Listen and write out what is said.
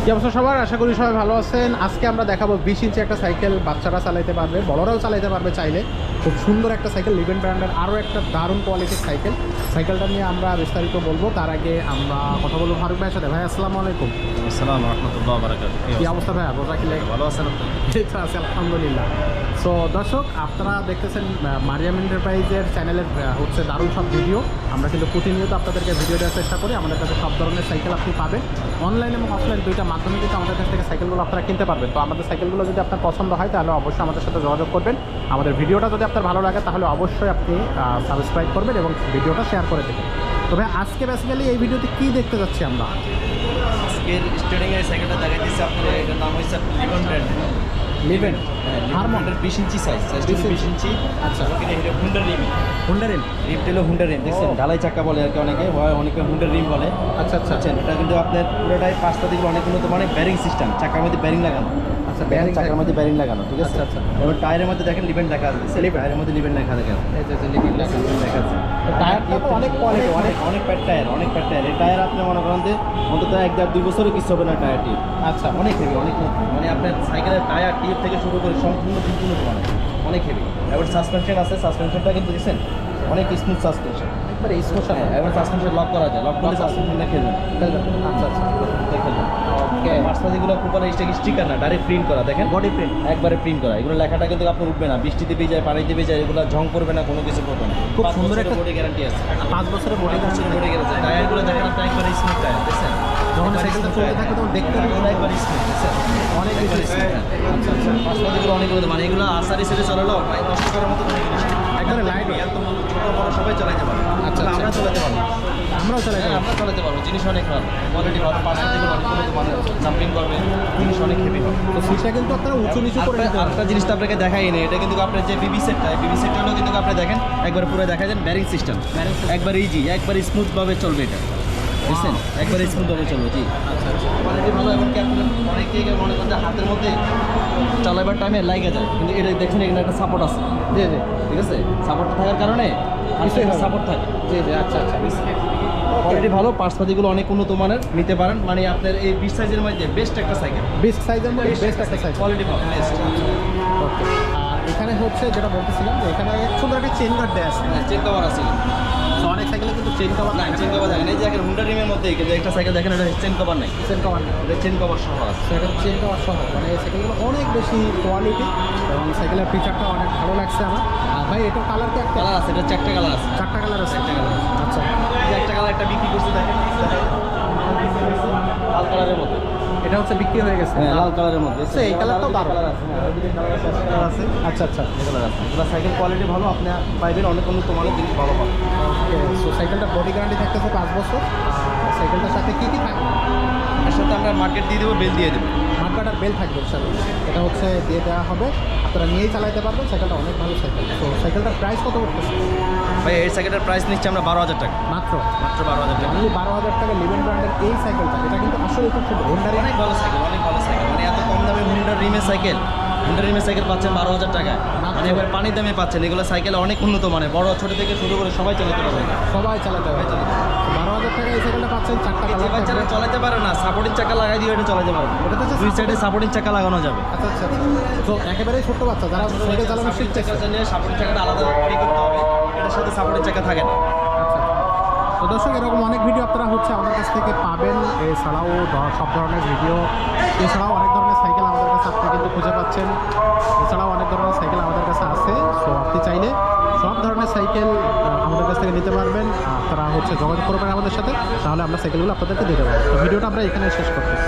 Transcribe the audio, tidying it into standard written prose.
কি অবস্থা সবার, আশা করি সবাই ভালো আছেন। আজকে আমরা দেখাবো 20 ইঞ্চি একটা সাইকেল, বাচ্চারা চালাইতে পারবে, বড়রাও চালাইতে পারবে চাইলে। খুব সুন্দর একটা সাইকেল, লিভেন ব্র্যান্ডের আরও একটা দারুণ কোয়ালিটির সাইকেল। সাইকেলটা নিয়ে আমরা বিস্তারিত বলবো, তার আগে আমরা কথা বলবো ফারুক ভাইয়ের সাথে। ভাই আসসালামু আলাইকুম। আসসালামু রহমতুল্লাহ বারাকাতুহু। কি অবস্থা ভাইয়া, রোজা কি লাগে? ভালো আছেন আপনি? এই তো আছে আলহামদুলিল্লাহ। সো দর্শক, আপনারা দেখতেছেন মারিয়াম এন্টারপ্রাইজের চ্যানেলের হচ্ছে দারুণ সব ভিডিও। আমরা কিন্তু প্রতিনিয়ত আপনাদেরকে ভিডিও দেওয়ার চেষ্টা করি। আমাদের কাছে সব ধরনের সাইকেল আপনি পাবেন, অনলাইন এবং অফলাইন দুইটা মাধ্যমে কিন্তু আমাদের কাছ থেকে সাইকেলগুলো আপনারা কিনতে পারবেন। তো আমাদের সাইকেলগুলো যদি আপনার পছন্দ হয় তাহলে অবশ্যই আমাদের সাথে যোগাযোগ করবেন। আমাদের ভিডিওটা যদি আপনার ভালো লাগে তাহলে অবশ্যই আপনি সাবস্ক্রাইব করবেন এবং ভিডিওটা শেয়ার করে দেবেন। তবে আজকে বেসিক্যালি এই ভিডিওতে কী দেখতে যাচ্ছি আমরা? আজকের স্টার্টিং এর সাইকেলটা দেখাই দিচ্ছি আপনাদের। এটার নাম হচ্ছে লিভেন ব্র্যান্ড। লিভেন হারমন্ডের 20 ইঞ্চি সাইজ, 20 ইঞ্চি। আচ্ছা, এটা হুন্ডার রিম। হুন্ডার রিম। রিমটা হলো হুন্ডার রিম, দেখছেন ঢালাই চাকা বলে আর কি, অনেকে হয়, অনেকে হুন্ডার রিম বলে। আচ্ছা আচ্ছা আচ্ছা, এটা কিন্তু আপনার পুরোটাই পাঁচটা দিকে অনেক উন্নত মানে ব্যারিং সিস্টেম, চাকার মধ্যে ব্যারিং লাগানো। আচ্ছা, ব্যারিং চাকার মধ্যে ব্যারিং লাগানো, ঠিক আছে। আচ্ছা আচ্ছা। এবার টায়ারের মধ্যে দেখেন লিভেন লেখা আছে, টায়ারের মধ্যে লিভেন লেখা দেখেন, এই যে লিভেন লেখা আছে। টায়ারটা তো অনেক কোয়ালিটি, অনেক প্যাট টায়ার, অনেক প্যাট টায়ার। এই টায়ার আপনি মনে করেন যে অন্তত 1-2 বছরে কিছু হবে না টায়ারটি। আচ্ছা, অনেক হেভি, অনেক মানে আপনার সাইকেলের টায়ার টিপ থেকে শুরু করে সম্পূর্ণ সম্পূর্ণ মানে অনেক হেভি। এবার সাসপেনশন আছে, সাসপেনশনটা কিন্তু দেখছেন অনেক স্মুথ সাসপেনশন, একবারে স্মোশন। হ্যাঁ। এবার সাসপেনশন লক করা যায়, লক করলে সাসপেনশনটা খেলবেন। আচ্ছা আচ্ছা, দেখেন ওকে। মার্সপাতিগুলো কুপারে স্টিকার না, ডাইরেক্ট প্রিন্ট করা, দেখেন বডি প্রিন্ট একবারে প্রিন্ট করা। এগুলো লেখাটা কিন্তু আপনার উঠবে না, বৃষ্টিতে ভিজে পানিতে ভিজে, এগুলো ঝং করবে না, কোনো কিছু করবে না। খুব সুন্দর একটা বডি গ্যারান্টি আছে, 5 বছরের বডি গ্যারান্টি। Body guarantee. টায়ারগুলো দেখেন আপনি একবারে স্মুথ টায়ার, দেখছেন যখন সাইকেলটা চলতে থাকে তখন দেখতে একবারে স্মুথ, দেখছেন অনেক বেশি স্মুথ। আচ্ছা আচ্ছা, মার্সপাতিগুলো অনেক মানে এগুলো আসারি সেরে চলালো প্রায় নষ্ট করার মতো কোনো জিনিস না। একবারে লাইট। এত ছোট বড় সবাই চালাতে পারবে। আচ্ছা, আমরা চালাতে পারবো, আমরাও চালাই। আমরা চালাতে পারবো। জিনিস অনেক ভালো, কোয়ালিটি ভালো, পার্সপাতিগুলো অনেক উন্নত মানের, জাম্পিং করবে, জিনিস অনেক হেভি হবে। তো সিটটা কিন্তু আপনারা উঁচু নিচু করে নিতে আরেকটা জিনিস তো আপনাকে দেখাই নেই, এটা কিন্তু আপনার যে বিবি সেটটা, বিবি সেটটা হলো কিন্তু আপনি দেখেন একবার পুরো দেখা যায় ব্যারিং সিস্টেম, একবার ইজি, একবার স্মুথভাবে চলবে এটা, বুঝছেন, একবার স্মুথভাবে চলবে। জি, কোয়ালিটি ভালো। এবং কি আপনার অনেকে মনে করেন যে হাতের মধ্যে চালাবার টাইমে লাগে যায়, কিন্তু এটা দেখুন এখানে একটা সাপোর্ট আছে। জি জি, ঠিক আছে, সাপোর্ট থাকার কারণে সাপোর্ট থাকে। জি জি, আচ্ছা আচ্ছা। কোয়ালিটি ভালো, পার্সপাতিগুলো অনেক উন্নত মানের, নিতে পারেন। মানে আপনার এই 20 সাইজের মধ্যে বেস্ট একটা সাইকেল, বেস্ট সাইজের মধ্যে বেস্ট একটা সাইকেল, কোয়ালিটি ভালো, বেস্ট। ওকে। আর এখানে হচ্ছে যেটা বলতেছিলাম যে এখানে সুন্দর একটা চেন গার্ড দেওয়া আছে। চেন কভার আছে, তো অনেক সাইকেলে কিন্তু চেন কভার না চেন কভার দেখেন, এই যে একটা হুন্ডা রিমের মধ্যে কিন্তু একটা সাইকেল দেখেন, এটা চেন কভার নাই, চেন কভার না, এটা চেন কভার সহ আছে। তো এটা চেন কভার সহ, মানে এই সাইকেলগুলো অনেক বেশি কোয়ালিটি এবং সাইকেলের ফিচারটা অনেক ভালো লাগছে আমার। আর ভাই এটার কালার কি একটা? কালার আছে, এটা 4টা কালার আছে, 4টা কালার আছে। 4টা কালার আছে। আচ্ছা, এই যে একটা কালার একটা বিক্রি করছে দেখেন, লাল কালারের মধ্যে, এটা হচ্ছে বিক্রি হয়ে গেছে। হ্যাঁ লাল কালারের মধ্যে। আচ্ছা, এই কালারটাও দারুণ। কালার আছে, হ্যাঁ ওইদিকে কালার আছে, একটা কালার আছে, আচ্ছা আচ্ছা, এই কালার আছে। এগুলো সাইকেল কোয়ালিটি ভালো, আপনি পাইবেন অনেক উন্নত মানের জিনিস, ভালো পাবেন। ওকে। সো সাইকেলটা বডি গ্যারান্টি থাকতেছে 5 বছর। আর সাইকেলটার সাথে কী কী থাকবে? এর সাথে আমরা মার্কেট দিয়ে দেবো, বেল দিয়ে দেবো। মাঠকাটার বেল থাকবে এর সাথে, এটা হচ্ছে দিয়ে দেওয়া হবে, আপনারা নিয়েই চালাতে পারবেন। সাইকেলটা অনেক ভালো সাইকেল। তো সাইকেলটার প্রাইস কত করতেছে? ভাই এই সাইকেলের প্রাইস নিচ্ছি আমরা 12,000 টাকা, মাত্র মাত্র 12,000 টাকা। অনলি 12,000 টাকা লিভেন ব্র্যান্ডের এই সাইকেলটা, এটা কিন্তু আসলে খুব সুন্দর। হোন্ডার অনেক ভালো সাইকেল, অনেক ভালো সাইকেল। মানে এত কম দামে হুন্ডার রিমের সাইকেল, হুন্ডার রিমের সাইকেল পাচ্ছেন 12,000 টাকায়, মানে এবার পানির দামে পাচ্ছেন। এগুলো সাইকেল অনেক উন্নত মানে, বড় ছোট থেকে শুরু করে সবাই চালাতে পারবে। সবাই চালাতে পারবে। 12,000 টাকা এই সাইকেলটা পাচ্ছেন, 4টা যে কালার বাচ্চারা থাকবে। চালাতে পারে না, সাপোর্টিং চাকা লাগাই দিয়ে এটা চালাতে পারবে। এটা তো হচ্ছে দুই সাইডে সাপোর্টিং চাকা লাগানো যাবে। আচ্ছা আচ্ছা আচ্ছা। তো একেবারেই ছোট্ট বাচ্চা যারা সাইকেল চালানো শিখছে। সাপোর্টিং চাকাটা আলাদা রেডি করতে হবে, এটার সাথে সাপোর্টিং চাকা থাকে না। আচ্ছা, তো দর্শক এরকম অনেক ভিডিও আপনারা হচ্ছে আমাদের কাছ থেকে পাবেন। এছাড়াও সব ধরনের ভিডিও, এছাড়াও অনেক ধরনের সাইকেল আমাদের কাছে আপনি কিন্তু খুঁজে পাচ্ছেন। এছাড়াও অনেক ধরনের সাইকেল আমাদের কাছে আছে। সো আপনি চাইলে সব ধরনের সাইকেল আমাদের কাছ থেকে নিতে পারবেন। আপনারা হচ্ছে যোগাযোগ করবেন আমাদের সাথে, তাহলে আমরা সাইকেলগুলো আপনাদেরকে দিতে পারবো। তো ভিডিওটা আমরা এখানে শেষ করতেছি।